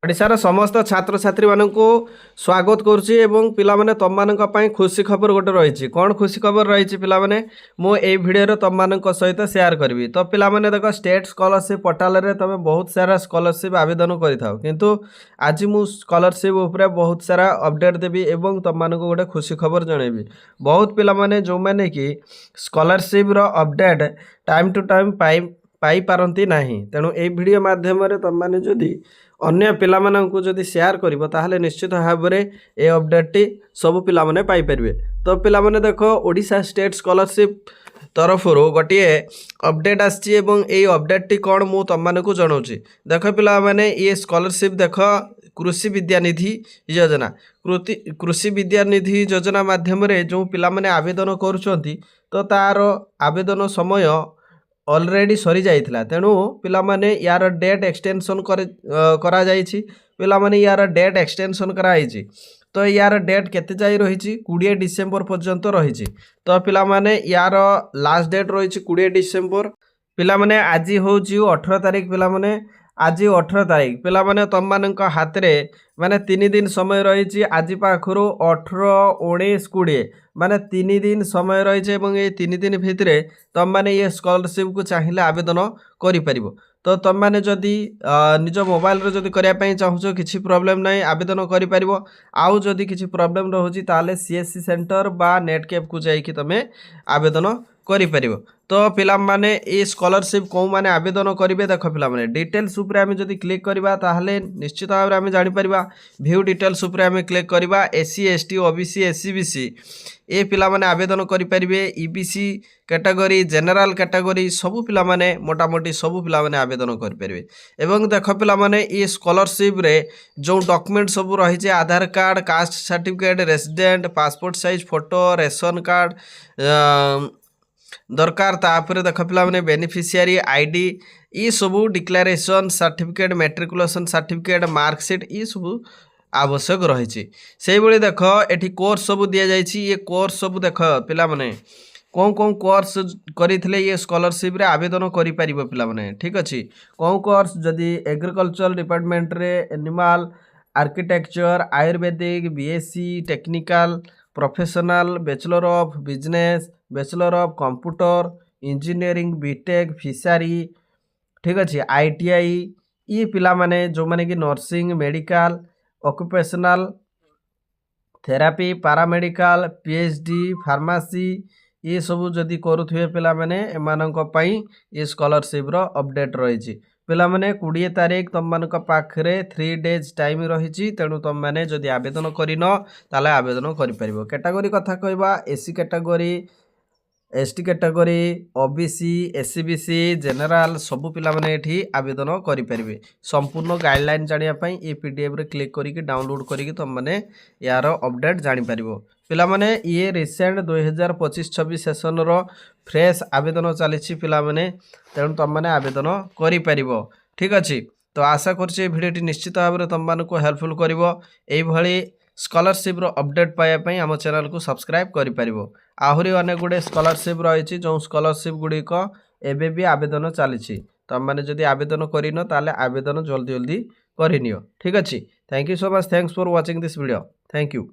ओडिशार समस्त छात्र छात्री मानक स्वागत करुच्ची एवं पिलामाने तम मानक पई खुशी खबर गोटे रही कौन खुशी खबर रही पिलामाने मो ए भिडियो तम मानक सहित शेयर करी तो पिलामाने देख स्टेट स्कॉलरशिप पोर्टल रे तमे बहुत सारा स्कॉलरशिप आवेदन करिथाओ किंतु आज मु स्कॉलरशिप उपरे बहुत सारा अपडेट देबी एवं तम मानक गोटे खुशी खबर जनइबी। बहुत पिलामाने जो माने कि स्कॉलरशिप रो अपडेट टाइम टू टाइम पाई पारंती नाही तेणु ए वीडियो माध्यम रे तम माने जदी अन्य पिलामानंकु जदि शेयर करिवो ताहले निश्चित भाव में ए अपडेट टी सब पिलामाने पाई परिबे। तो पिलामाने देखो ओडिशा स्टेट स्कॉलरशिप तरफ गोटे अपडेट आसी एवं ए अपडेट टी कौन मु तुम मानक जनाऊँगी। देख पिलामाने ये स्कॉलरशिप देख कृषि विद्यानिधि योजना कृषि विद्यानिधि योजना माध्यम जो पिलामाने आवेदन करुँच तो तार आवेदन समय ऑलरेडी सरी जाइथिला तेणु पिलामाने यार डेट एक्सटेंशन करा जाइछि पिलामाने यार डेट एक्सटेंशन कराइछि तो यार डेट केते जाई रही 20 डिसेम्बर पर्यंत रही तो पिलामाने यार लास्ट डेट रही 20 डिसेम्बर पिलामाने आज हूँ 18 तारिख पिलामाने आज 18 तारिख पिलामाने तम मानक हाथ में माने 3 दिन समय रही आज पाखर 18 19 20 माने 3 दिन समय रही ये 3 दिन भितर तुम मैंने ये स्कॉलरशिप को चाहिए आवेदन कर तो तुम मैंने जदि निज मोबाइल रे जदि करने चाहूँ किसी प्रोब्लेम नहीं आवेदन कर आउ जदि किसी प्रोब्लेम रोचे ताले सीएससी सेंटर बा नेट कैफ को जाइए तुम आवेदन कर तो पिला माने ये स्कॉलरशिप कौ माने आवेदन करेंगे देख पिला माने डिटेल्स उपरे आमे जदि क्लिक करबा ताहले निश्चित भाव में आमे जानि परिबा व्यू डिटेल्स उपरे आमे क्लिक करबा एससी एसटी ओबीसी एससीबीसी ए पिला माने आवेदन करि परिबे ईबीसी कैटेगरी जनरल कैटेगरी सबु पिला माने मोटामोटी सबु पिला माने आवेदन करि परिबे। एवं देख पिला माने ये स्कॉलरशिप रे जो डॉक्यूमेंट सब रही है Aadhaar card caste certificate resident passport size photo ration card दरकार तापर देख पिला माने बेनिफिशियरी आईडी ये सबू declaration certificate matriculation certificate marksheet ये सबू आवश्यक रही से भाई देख ये कोर्स सब दि जाइए ये कोर्स सब देख पिला माने कौन कौन कोर्स करते ये स्कॉलरशिप रे आवेदन करि परिबो पिला माने ठीक अच्छे कौन कोर्स जदि एग्रीकल्चर डिपार्टमेंट रे animal architecture Ayurvedic BSc technical professional bachelor of business bachelor of computer engineering BTech fishery ठीक अच्छे आईटीआई ये पिला माने जो माने कि nursing medical occupational therapy paramedical PhD pharmacy ये सब जदि करुथिबे पिला माने एमानंक पई ये स्कॉलरशिप रो अपडेट रही पिला माने 20 तारिख तुम मानक पाखरे 3 डेज टाइम रही तेणु तुम मैंने जदि आवेदन करिन ताले आवेदन करि परिबो। कैटेगरी कथा कहबा SC category ST category OBC SCBC general सबु पिला माने एठी आवेदन करि परिबे। संपूर्ण गाइडलाइन जानिया पई ए पीडीएफ रे क्लिक करिके डाउनलोड करिके तुम माने यार अपडेट जानि परिबो। पिला माने ये रिसेंट 2025-26 सेशन रो फ्रेश आवेदन चली पिला माने तेणु तुम माने आवेदन करि परिबो ठीक अच्छे। तो आशा करछि भिडियोटी निश्चित भाव में तुम मानक हेल्पफुल करिवो एई भली स्कॉलरशिप रो अपडेट पाया पई आम चैनल को सब्सक्राइब करि परिबो। आहुरी अनेक गुडे स्कॉलरशिप रही जो स्कॉलरशिप गुड़िक एबे भी आवेदन चली तुम मैंने जदि आवेदन करिन ताले आवेदन जल्दी जल्दी करिनियो ठीक अच्छे। Thank you so much thanks for watching this video thank you.